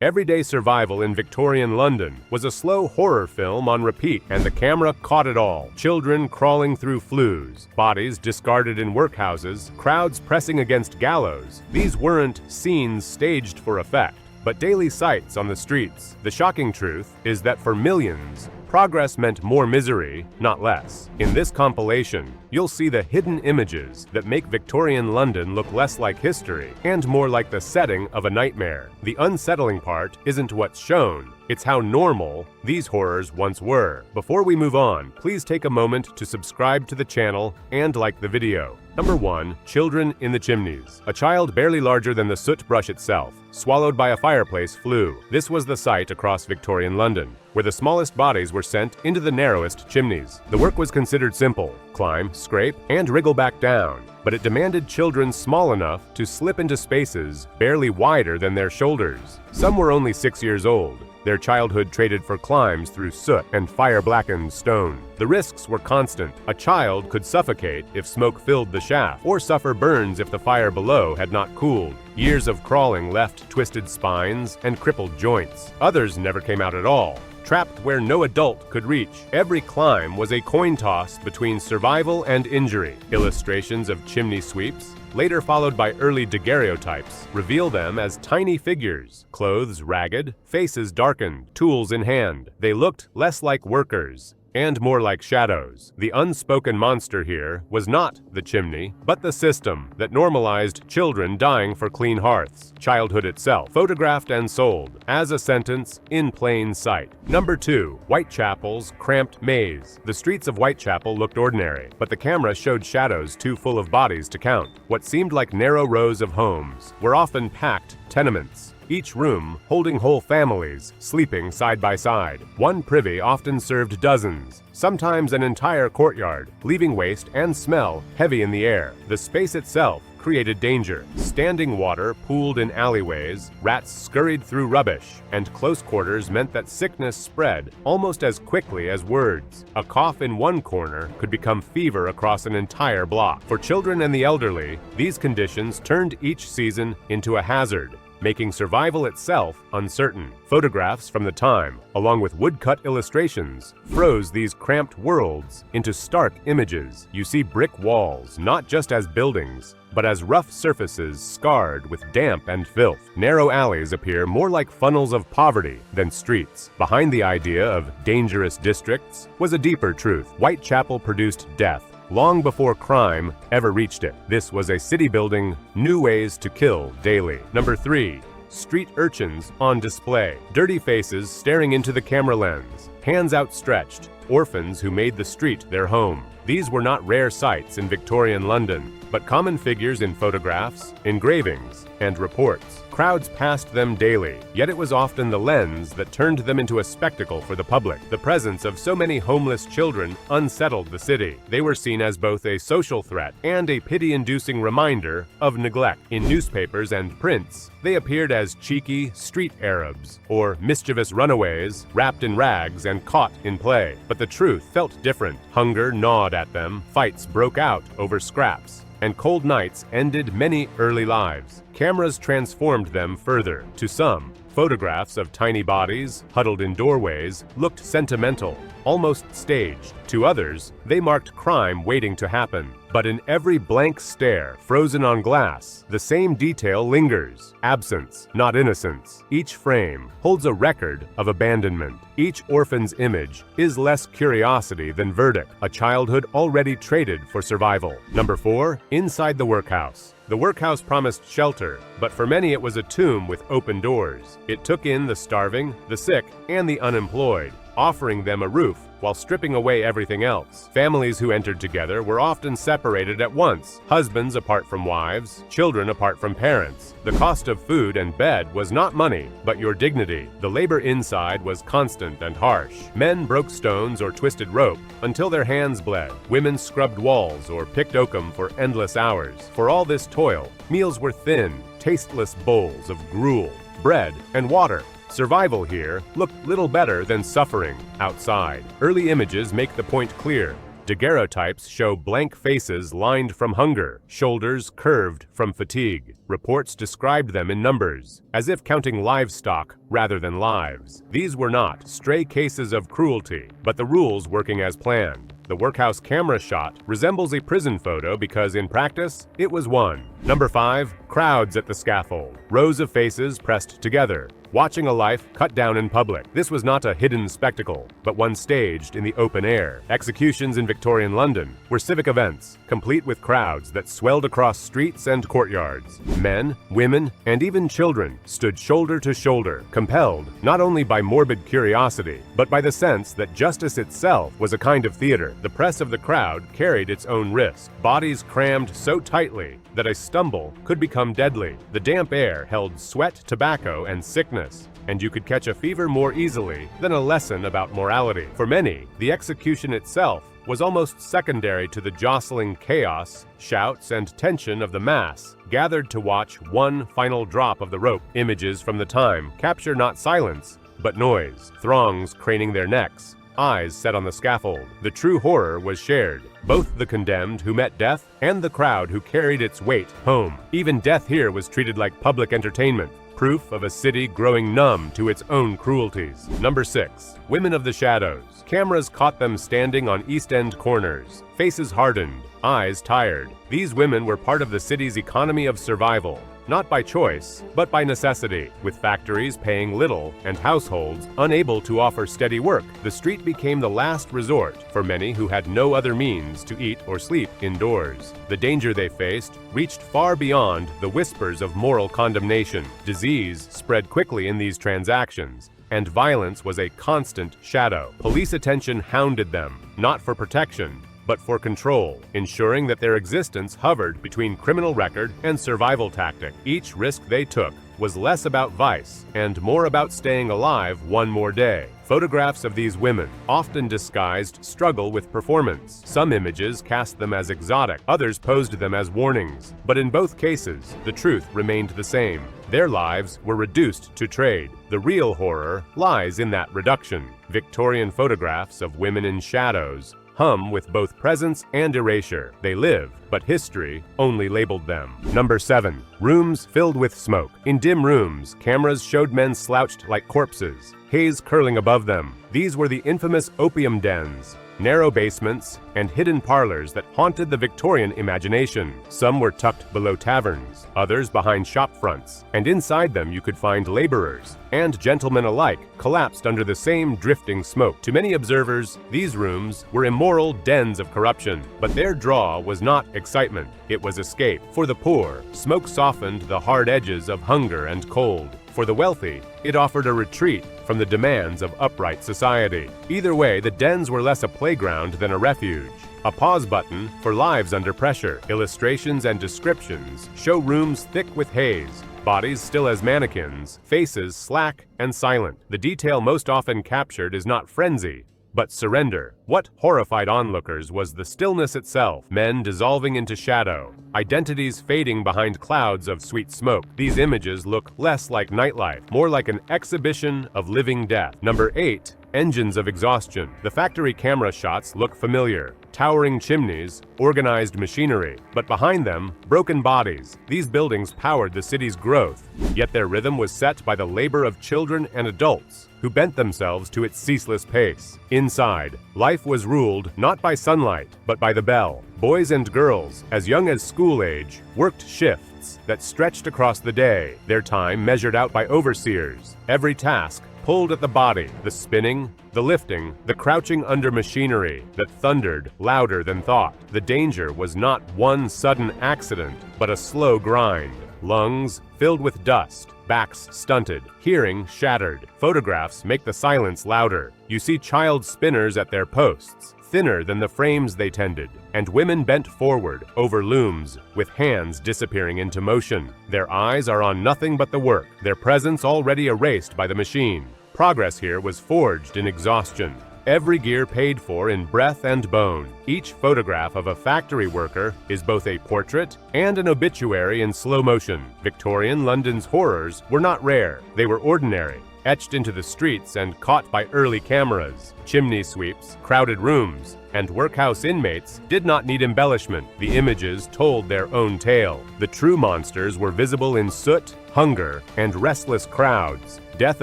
Everyday survival in Victorian London was a slow horror film on repeat, and the camera caught it all. Children crawling through flues, bodies discarded in workhouses, crowds pressing against gallows. These weren't scenes staged for effect, but daily sights on the streets. The shocking truth is that for millions, progress meant more misery, not less. In this compilation, you'll see the hidden images that make Victorian London look less like history and more like the setting of a nightmare. The unsettling part isn't what's shown, it's how normal these horrors once were. Before we move on, please take a moment to subscribe to the channel and like the video. Number 1. Children in the chimneys. A child barely larger than the soot brush itself, swallowed by a fireplace, flew. This was the sight across Victorian London, where the smallest bodies were sent into the narrowest chimneys. The work was considered simple: climb, scrape, and wriggle back down. But it demanded children small enough to slip into spaces barely wider than their shoulders. Some were only 6 years old, their childhood traded for climbs through soot and fire-blackened stone. The risks were constant. A child could suffocate if smoke filled the shaft, or suffer burns if the fire below had not cooled. Years of crawling left twisted spines and crippled joints. Others never came out at all, trapped where no adult could reach. Every climb was a coin toss between survival and injury. Illustrations of chimney sweeps, later followed by early daguerreotypes, reveal them as tiny figures, clothes ragged, faces darkened, tools in hand. They looked less like workers and more like shadows. The unspoken monster here was not the chimney, but the system that normalized children dying for clean hearths. Childhood itself, photographed and sold as a sentence in plain sight. Number 2. Whitechapel's cramped maze. The streets of Whitechapel looked ordinary, but the camera showed shadows too full of bodies to count. What seemed like narrow rows of homes were often packed tenements, each room holding whole families sleeping side by side. One privy often served dozens, sometimes an entire courtyard, leaving waste and smell heavy in the air. The space itself created danger. Standing water pooled in alleyways, rats scurried through rubbish, and close quarters meant that sickness spread almost as quickly as words. A cough in one corner could become fever across an entire block. For children and the elderly, these conditions turned each season into a hazard, making survival itself uncertain. Photographs from the time, along with woodcut illustrations, froze these cramped worlds into stark images. You see brick walls not just as buildings, but as rough surfaces scarred with damp and filth. Narrow alleys appear more like funnels of poverty than streets. Behind the idea of dangerous districts was a deeper truth. Whitechapel produced death long before crime ever reached it. This was a city building new ways to kill daily. Number 3. Street urchins on display. Dirty faces staring into the camera lens, hands outstretched, orphans who made the street their home. These were not rare sights in Victorian London, but common figures in photographs, engravings, and reports. Crowds passed them daily, yet it was often the lens that turned them into a spectacle for the public. The presence of so many homeless children unsettled the city. They were seen as both a social threat and a pity-inducing reminder of neglect. In newspapers and prints, they appeared as cheeky street Arabs or mischievous runaways wrapped in rags and caught in play. But the truth felt different. Hunger gnawed at them, fights broke out over scraps, and cold nights ended many early lives. Cameras transformed them further. To some, photographs of tiny bodies huddled in doorways looked sentimental, almost staged. To others, they marked crime waiting to happen. But in every blank stare, frozen on glass, the same detail lingers: absence, not innocence. Each frame holds a record of abandonment. Each orphan's image is less curiosity than verdict, a childhood already traded for survival. Number 4. Inside the workhouse. The workhouse promised shelter, but for many it was a tomb with open doors. It took in the starving, the sick, and the unemployed, offering them a roof while stripping away everything else. Families who entered together were often separated at once, husbands apart from wives, children apart from parents. The cost of food and bed was not money, but your dignity. The labor inside was constant and harsh. Men broke stones or twisted rope until their hands bled. Women scrubbed walls or picked oakum for endless hours. For all this toil, meals were thin, tasteless bowls of gruel, bread, and water. Survival here looked little better than suffering outside. Early images make the point clear. Daguerreotypes show blank faces lined from hunger, shoulders curved from fatigue. Reports described them in numbers, as if counting livestock rather than lives. These were not stray cases of cruelty, but the rules working as planned. The workhouse camera shot resembles a prison photo because, in practice, it was one. Number 5. Crowds at the scaffold. Rows of faces pressed together, watching a life cut down in public. This was not a hidden spectacle, but one staged in the open air. Executions in Victorian London were civic events, complete with crowds that swelled across streets and courtyards. Men, women, and even children stood shoulder to shoulder, compelled not only by morbid curiosity, but by the sense that justice itself was a kind of theater. The press of the crowd carried its own risk. Bodies crammed so tightly that a stumble could become deadly. The damp air held sweat, tobacco, and sickness, and you could catch a fever more easily than a lesson about morality. For many, the execution itself was almost secondary to the jostling chaos, shouts, and tension of the mass gathered to watch one final drop of the rope. Images from the time capture not silence, but noise. Throngs craning their necks, eyes set on the scaffold. The true horror was shared. Both the condemned who met death and the crowd who carried its weight home. Even death here was treated like public entertainment, proof of a city growing numb to its own cruelties. Number 6. Women of the shadows. Cameras caught them standing on East End corners, faces hardened, eyes tired. These women were part of the city's economy of survival, not by choice, but by necessity. With factories paying little and households unable to offer steady work, the street became the last resort for many who had no other means to eat or sleep indoors. The danger they faced reached far beyond the whispers of moral condemnation. Disease spread quickly in these transactions, and violence was a constant shadow. Police attention hounded them, not for protection, but for control, ensuring that their existence hovered between criminal record and survival tactic. Each risk they took was less about vice and more about staying alive one more day. Photographs of these women, often disguised, struggle with performance. Some images cast them as exotic, others posed them as warnings. But in both cases, the truth remained the same. Their lives were reduced to trade. The real horror lies in that reduction. Victorian photographs of women in shadows hum with both presence and erasure. They live, but history only labeled them. Number 7. Rooms filled with smoke. In dim rooms, cameras showed men slouched like corpses, haze curling above them. These were the infamous opium dens, narrow basements, and hidden parlors that haunted the Victorian imagination. Some were tucked below taverns, others behind shop fronts, and inside them you could find laborers and gentlemen alike collapsed under the same drifting smoke. To many observers, these rooms were immoral dens of corruption, but their draw was not excitement, it was escape. For the poor, smoke softened the hard edges of hunger and cold. For the wealthy, it offered a retreat from the demands of upright society. Either way, the dens were less a playground than a refuge, a pause button for lives under pressure. Illustrations and descriptions show rooms thick with haze, bodies still as mannequins, faces slack and silent. The detail most often captured is not frenzy, but surrender. What horrified onlookers was the stillness itself, men dissolving into shadow, identities fading behind clouds of sweet smoke. These images look less like nightlife, more like an exhibition of living death. Number 8. Engines of exhaustion. The factory camera shots look familiar. Towering chimneys, organized machinery, but behind them, broken bodies. These buildings powered the city's growth, yet their rhythm was set by the labor of children and adults who bent themselves to its ceaseless pace. Inside, life was ruled not by sunlight, but by the bell. Boys and girls, as young as school age, worked shifts that stretched across the day, their time measured out by overseers. Every task pulled at the body, the spinning, the lifting, the crouching under machinery that thundered louder than thought. The danger was not one sudden accident, but a slow grind. Lungs filled with dust, backs stunted, hearing shattered. Photographs make the silence louder. You see child spinners at their posts, thinner than the frames they tended, and women bent forward over looms with hands disappearing into motion. Their eyes are on nothing but the work, their presence already erased by the machine. Progress here was forged in exhaustion. Every gear paid for in breath and bone. Each photograph of a factory worker is both a portrait and an obituary in slow motion. Victorian London's horrors were not rare. They were ordinary, etched into the streets and caught by early cameras. Chimney sweeps, crowded rooms, and workhouse inmates did not need embellishment. The images told their own tale. The true monsters were visible in soot, hunger, and restless crowds. Death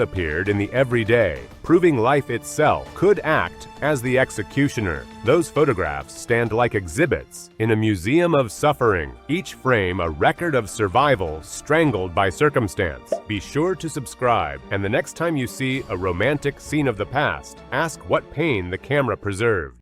appeared in the everyday, proving life itself could act as the executioner. Those photographs stand like exhibits in a museum of suffering, each frame a record of survival strangled by circumstance. Be sure to subscribe, and the next time you see a romantic scene of the past, ask what pain the camera preserved.